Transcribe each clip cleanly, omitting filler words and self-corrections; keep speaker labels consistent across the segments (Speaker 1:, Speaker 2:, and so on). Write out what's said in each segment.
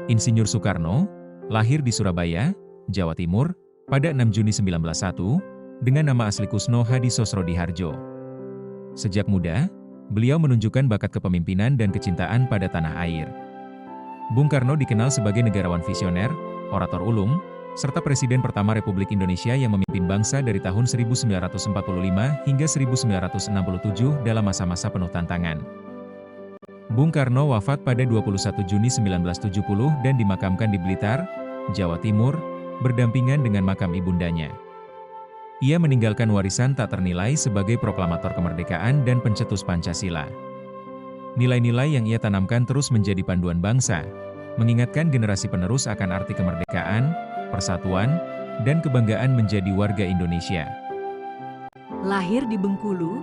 Speaker 1: Insinyur Soekarno lahir di Surabaya, Jawa Timur, pada 6 Juni 1901, dengan nama asli Kusno Hadi Sosrodihardjo. Sejak muda, beliau menunjukkan bakat kepemimpinan dan kecintaan pada tanah air. Bung Karno dikenal sebagai negarawan visioner, orator ulung, serta Presiden pertama Republik Indonesia yang memimpin bangsa dari tahun 1945 hingga 1967 dalam masa-masa penuh tantangan. Bung Karno wafat pada 21 Juni 1970 dan dimakamkan di Blitar, Jawa Timur, berdampingan dengan makam ibundanya. Ia meninggalkan warisan tak ternilai sebagai proklamator kemerdekaan dan pencetus Pancasila. Nilai-nilai yang ia tanamkan terus menjadi panduan bangsa, mengingatkan generasi penerus akan arti kemerdekaan, persatuan, dan kebanggaan menjadi warga Indonesia.
Speaker 2: Lahir di Bengkulu,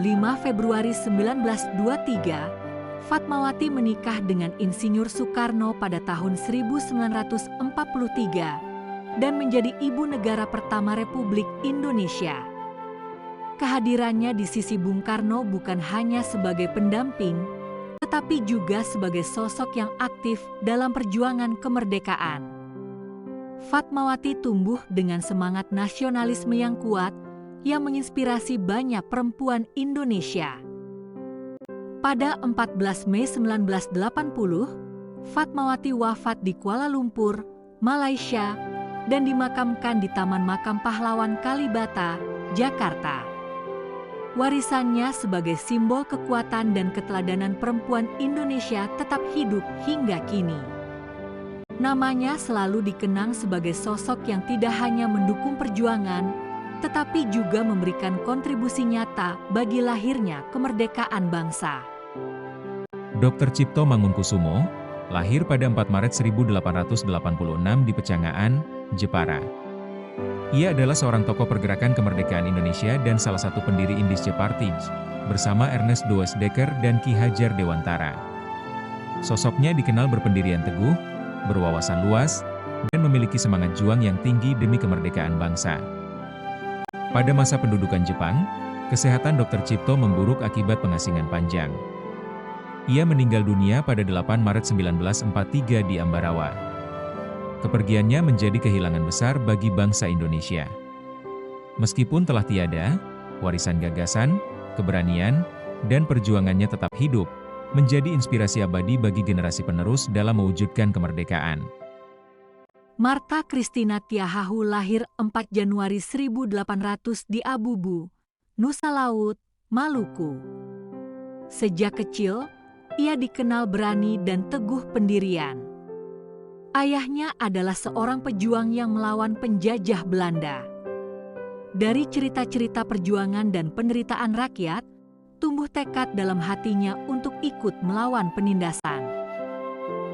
Speaker 2: 5 Februari 1923, Fatmawati menikah dengan Insinyur Soekarno pada tahun 1943 dan menjadi ibu negara pertama Republik Indonesia. Kehadirannya di sisi Bung Karno bukan hanya sebagai pendamping, tetapi juga sebagai sosok yang aktif dalam perjuangan kemerdekaan. Fatmawati tumbuh dengan semangat nasionalisme yang kuat yang menginspirasi banyak perempuan Indonesia. Pada 14 Mei 1980, Fatmawati wafat di Kuala Lumpur, Malaysia, dan dimakamkan di Taman Makam Pahlawan Kalibata, Jakarta. Warisannya sebagai simbol kekuatan dan keteladanan perempuan Indonesia tetap hidup hingga kini. Namanya selalu dikenang sebagai sosok yang tidak hanya mendukung perjuangan, tetapi juga memberikan kontribusi nyata bagi lahirnya kemerdekaan bangsa.
Speaker 1: Dr. Cipto Mangunkusumo lahir pada 4 Maret 1886 di Pecangaan, Jepara. Ia adalah seorang tokoh pergerakan kemerdekaan Indonesia dan salah satu pendiri Indische Partij, bersama Ernest Douwesdekker dan Ki Hajar Dewantara. Sosoknya dikenal berpendirian teguh, berwawasan luas, dan memiliki semangat juang yang tinggi demi kemerdekaan bangsa. Pada masa pendudukan Jepang, kesehatan Dr. Cipto memburuk akibat pengasingan panjang. Ia meninggal dunia pada 8 Maret 1943 di Ambarawa. Kepergiannya menjadi kehilangan besar bagi bangsa Indonesia. Meskipun telah tiada, warisan gagasan, keberanian, dan perjuangannya tetap hidup, menjadi inspirasi abadi bagi generasi penerus dalam mewujudkan kemerdekaan.
Speaker 2: Martha Christina Tiahahu lahir 4 Januari 1800 di Abubu, Nusa Laut, Maluku. Sejak kecil, ia dikenal berani dan teguh pendirian. Ayahnya adalah seorang pejuang yang melawan penjajah Belanda. Dari cerita-cerita perjuangan dan penderitaan rakyat, tumbuh tekad dalam hatinya untuk ikut melawan penindasan.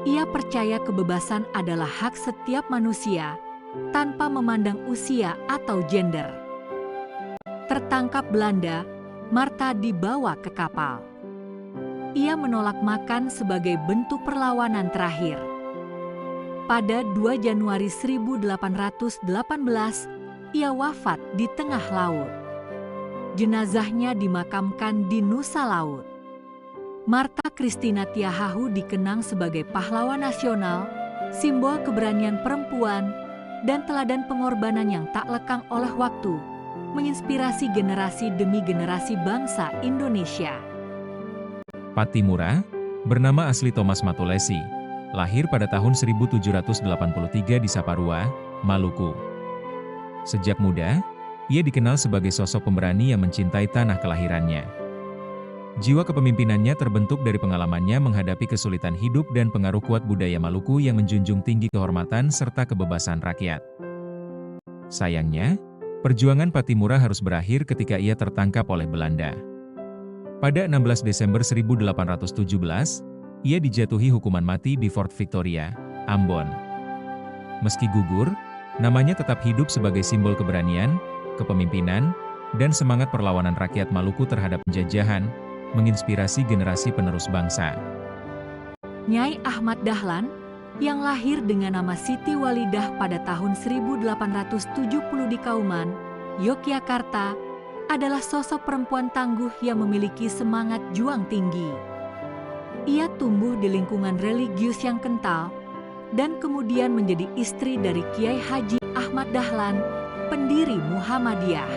Speaker 2: Ia percaya kebebasan adalah hak setiap manusia, tanpa memandang usia atau gender. Tertangkap Belanda, Martha dibawa ke kapal. Ia menolak makan sebagai bentuk perlawanan terakhir. Pada 2 Januari 1818, ia wafat di tengah laut. Jenazahnya dimakamkan di Nusa Laut. Martha Christina Tiahahu dikenang sebagai pahlawan nasional, simbol keberanian perempuan, dan teladan pengorbanan yang tak lekang oleh waktu, menginspirasi generasi demi generasi bangsa Indonesia.
Speaker 1: Pattimura, bernama asli Thomas Matulesi, lahir pada tahun 1783 di Saparua, Maluku. Sejak muda, ia dikenal sebagai sosok pemberani yang mencintai tanah kelahirannya. Jiwa kepemimpinannya terbentuk dari pengalamannya menghadapi kesulitan hidup dan pengaruh kuat budaya Maluku yang menjunjung tinggi kehormatan serta kebebasan rakyat. Sayangnya, perjuangan Pattimura harus berakhir ketika ia tertangkap oleh Belanda. Pada 16 Desember 1817, ia dijatuhi hukuman mati di Fort Victoria, Ambon. Meski gugur, namanya tetap hidup sebagai simbol keberanian, kepemimpinan, dan semangat perlawanan rakyat Maluku terhadap penjajahan, menginspirasi generasi penerus bangsa.
Speaker 2: Nyai Ahmad Dahlan, yang lahir dengan nama Siti Walidah pada tahun 1870 di Kauman, Yogyakarta, adalah sosok perempuan tangguh yang memiliki semangat juang tinggi. Ia tumbuh di lingkungan religius yang kental, dan kemudian menjadi istri dari Kiai Haji Ahmad Dahlan, pendiri Muhammadiyah.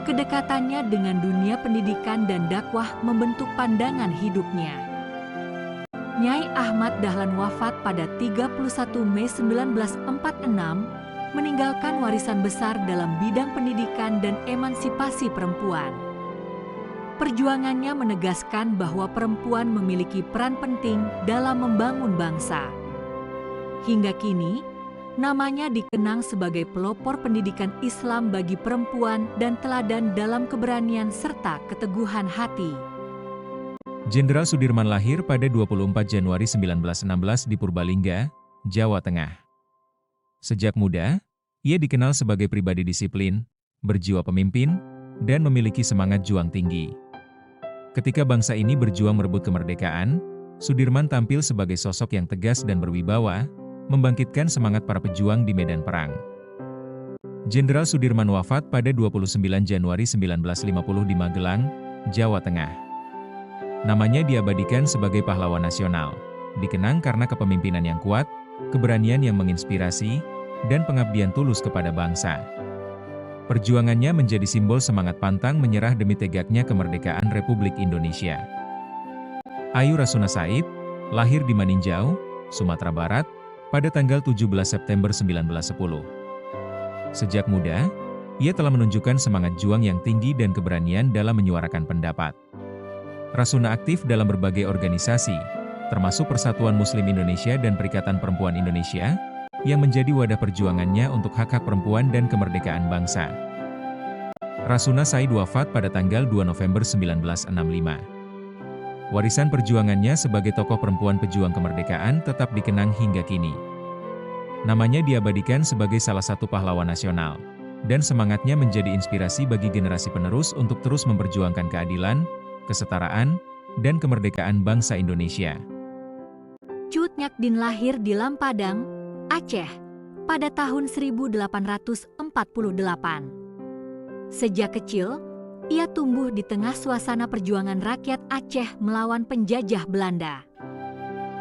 Speaker 2: Kedekatannya dengan dunia pendidikan dan dakwah membentuk pandangan hidupnya. Nyai Ahmad Dahlan wafat pada 31 Mei 1946, meninggalkan warisan besar dalam bidang pendidikan dan emansipasi perempuan. Perjuangannya menegaskan bahwa perempuan memiliki peran penting dalam membangun bangsa. Hingga kini, namanya dikenang sebagai pelopor pendidikan Islam bagi perempuan dan teladan dalam keberanian serta keteguhan hati.
Speaker 1: Jenderal Sudirman lahir pada 24 Januari 1916 di Purbalingga, Jawa Tengah. Sejak muda, ia dikenal sebagai pribadi disiplin, berjiwa pemimpin, dan memiliki semangat juang tinggi. Ketika bangsa ini berjuang merebut kemerdekaan, Sudirman tampil sebagai sosok yang tegas dan berwibawa, membangkitkan semangat para pejuang di medan perang. Jenderal Sudirman wafat pada 29 Januari 1950 di Magelang, Jawa Tengah. Namanya diabadikan sebagai pahlawan nasional, dikenang karena kepemimpinan yang kuat, keberanian yang menginspirasi, dan pengabdian tulus kepada bangsa. Perjuangannya menjadi simbol semangat pantang menyerah demi tegaknya kemerdekaan Republik Indonesia. Ayu Rasuna Said, lahir di Maninjau, Sumatera Barat, pada tanggal 17 September 1910. Sejak muda, ia telah menunjukkan semangat juang yang tinggi dan keberanian dalam menyuarakan pendapat. Rasuna aktif dalam berbagai organisasi, termasuk Persatuan Muslim Indonesia dan Perikatan Perempuan Indonesia, yang menjadi wadah perjuangannya untuk hak-hak perempuan dan kemerdekaan bangsa. Rasuna Said wafat pada tanggal 2 November 1965. Warisan perjuangannya sebagai tokoh perempuan pejuang kemerdekaan tetap dikenang hingga kini. Namanya diabadikan sebagai salah satu pahlawan nasional, dan semangatnya menjadi inspirasi bagi generasi penerus untuk terus memperjuangkan keadilan, kesetaraan, dan kemerdekaan bangsa Indonesia.
Speaker 2: Cut Nyakdin lahir di Lampadang, Aceh, pada tahun 1848. Sejak kecil, ia tumbuh di tengah suasana perjuangan rakyat Aceh melawan penjajah Belanda.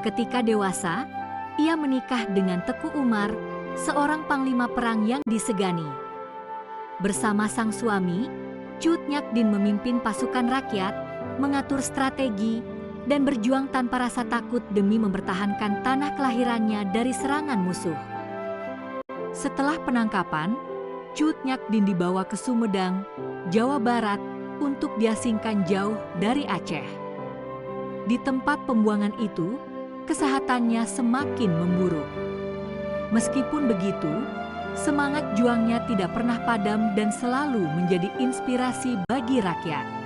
Speaker 2: Ketika dewasa, ia menikah dengan Teku Umar, seorang panglima perang yang disegani. Bersama sang suami, Cut Nyakdin memimpin pasukan rakyat, mengatur strategi, dan berjuang tanpa rasa takut demi mempertahankan tanah kelahirannya dari serangan musuh. Setelah penangkapan, Cut Nyakdin dibawa ke Sumedang, Jawa Barat, untuk diasingkan jauh dari Aceh. Di tempat pembuangan itu, kesehatannya semakin memburuk. Meskipun begitu, semangat juangnya tidak pernah padam dan selalu menjadi inspirasi bagi rakyat.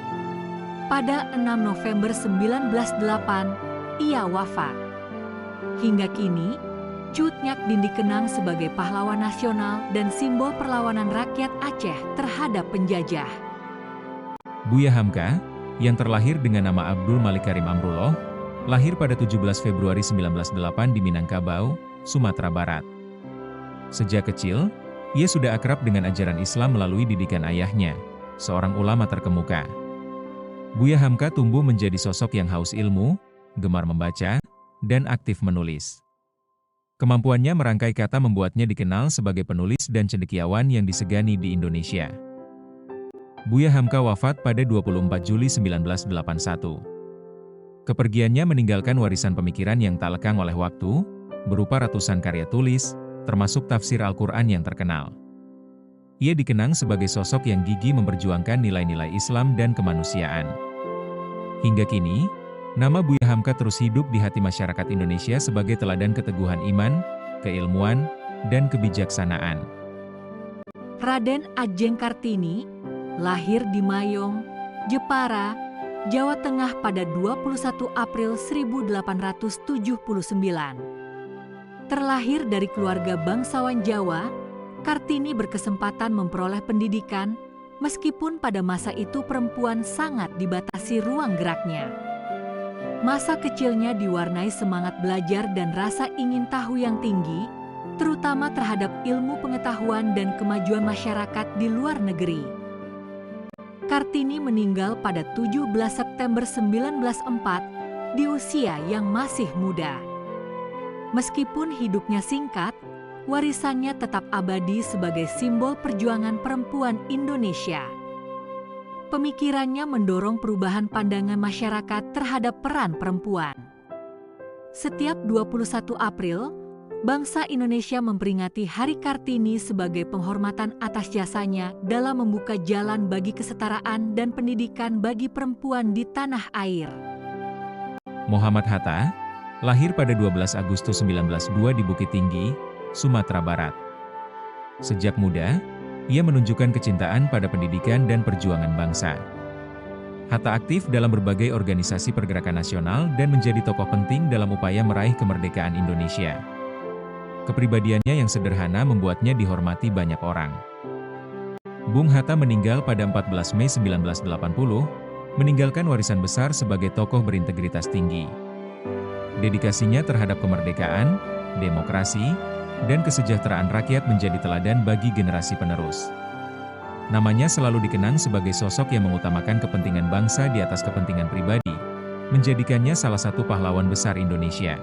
Speaker 2: Pada 6 November 1908, ia wafat. Hingga kini, Cut Nyakdin dikenang sebagai pahlawan nasional dan simbol perlawanan rakyat Aceh terhadap penjajah.
Speaker 1: Buya Hamka, yang terlahir dengan nama Abdul Malik Karim Amrullah, lahir pada 17 Februari 1908 di Minangkabau, Sumatera Barat. Sejak kecil, ia sudah akrab dengan ajaran Islam melalui didikan ayahnya, seorang ulama terkemuka. Buya Hamka tumbuh menjadi sosok yang haus ilmu, gemar membaca, dan aktif menulis. Kemampuannya merangkai kata membuatnya dikenal sebagai penulis dan cendekiawan yang disegani di Indonesia. Buya Hamka wafat pada 24 Juli 1981. Kepergiannya meninggalkan warisan pemikiran yang tak lekang oleh waktu, berupa ratusan karya tulis, termasuk tafsir Al-Quran yang terkenal. Ia dikenang sebagai sosok yang gigih memperjuangkan nilai-nilai Islam dan kemanusiaan. Hingga kini, nama Buya Hamka terus hidup di hati masyarakat Indonesia sebagai teladan keteguhan iman, keilmuan, dan kebijaksanaan.
Speaker 2: Raden Ajeng Kartini, lahir di Mayong, Jepara, Jawa Tengah pada 21 April 1879. Terlahir dari keluarga bangsawan Jawa, Kartini berkesempatan memperoleh pendidikan, meskipun pada masa itu perempuan sangat dibatasi ruang geraknya. Masa kecilnya diwarnai semangat belajar dan rasa ingin tahu yang tinggi, terutama terhadap ilmu pengetahuan dan kemajuan masyarakat di luar negeri. Kartini meninggal pada 17 September 1904 di usia yang masih muda. Meskipun hidupnya singkat, warisannya tetap abadi sebagai simbol perjuangan perempuan Indonesia. Pemikirannya mendorong perubahan pandangan masyarakat terhadap peran perempuan. Setiap 21 April, bangsa Indonesia memperingati Hari Kartini sebagai penghormatan atas jasanya dalam membuka jalan bagi kesetaraan dan pendidikan bagi perempuan di tanah air.
Speaker 1: Muhammad Hatta lahir pada 12 Agustus 1902 di Bukit Tinggi, Sumatera Barat. Sejak muda, ia menunjukkan kecintaan pada pendidikan dan perjuangan bangsa. Hatta aktif dalam berbagai organisasi pergerakan nasional dan menjadi tokoh penting dalam upaya meraih kemerdekaan Indonesia. Kepribadiannya yang sederhana membuatnya dihormati banyak orang. Bung Hatta meninggal pada 14 Mei 1980, meninggalkan warisan besar sebagai tokoh berintegritas tinggi. Dedikasinya terhadap kemerdekaan, demokrasi, dan kesejahteraan rakyat menjadi teladan bagi generasi penerus. Namanya selalu dikenang sebagai sosok yang mengutamakan kepentingan bangsa di atas kepentingan pribadi, menjadikannya salah satu pahlawan besar Indonesia.